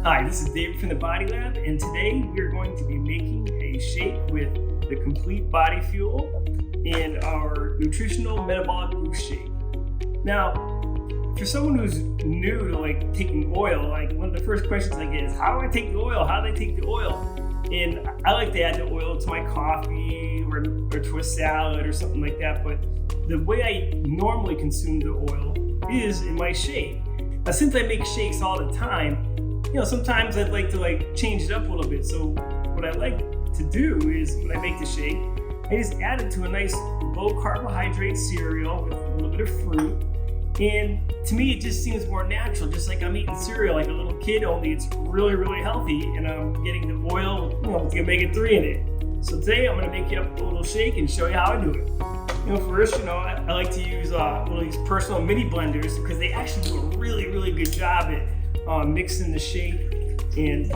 Hi, this is David from the Body Lab, and today we are going to be making a shake with the Complete Body Fuel and our nutritional metabolic boost shake. Now, for someone who's new to taking oil, one of the first questions I get is, how do I take the oil? How do I take the oil? And I like to add the oil to my coffee or to a salad or something like that, but the way I normally consume the oil is in my shake. Now, since I make shakes all the time, sometimes I'd like to change it up a little bit. So what I like to do is when I make the shake, I just add it to a nice low carbohydrate cereal with a little bit of fruit. And to me, it just seems more natural, just like I'm eating cereal like a little kid, only it's really, really healthy, and I'm getting the oil, with the omega-3 in it. So today I'm gonna make you up a little shake and show you how I do it. First, I like to use one of these personal mini blenders because they actually do a really, really good job at mixing the shake and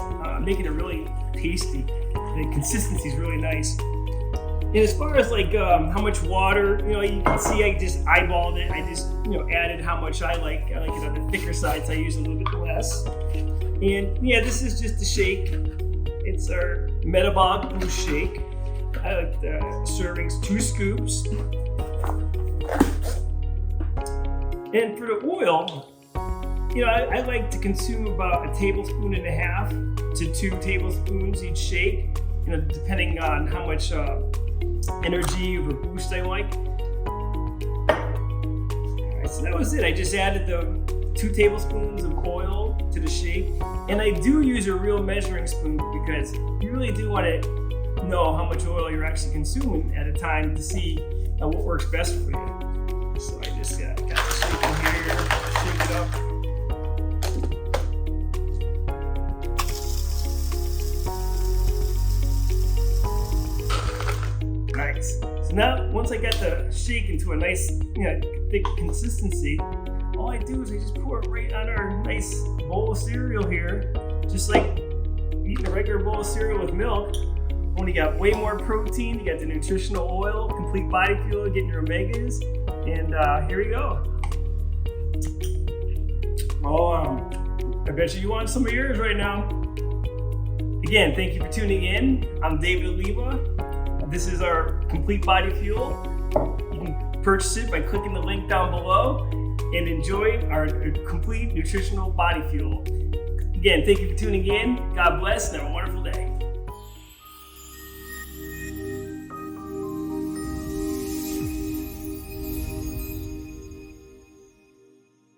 making it really tasty. The consistency is really nice. And as far as how much water, you can see I just eyeballed it. I just added how much I like. I like it on the thicker side, so I use a little bit less. And yeah, this is just a shake. It's our Metabolic Boost shake. I like the servings 2 scoops. And for the oil, I like to consume about 1.5 tablespoons to 2 tablespoons each shake, depending on how much energy or boost I like. Alright, so that was it. I just added the 2 tablespoons of oil to the shake. And I do use a real measuring spoon because you really do want to know how much oil you're actually consuming at a time to see what works best for you. So I just got the shake in here, shake it up. Nice. So now, once I got the shake into a nice, thick consistency, all I do is I just pour it right on our nice bowl of cereal here, just like eating a regular bowl of cereal with milk. Only got way more protein. You got the nutritional oil, complete body fuel, getting your omegas, and here we go. I bet you want some of yours right now. Again, thank you for tuning in. I'm David Oliva. This is our Complete Body Fuel. You can purchase it by clicking the link down below and enjoy our complete nutritional body fuel. Again, thank you for tuning in. God bless and have a wonderful day.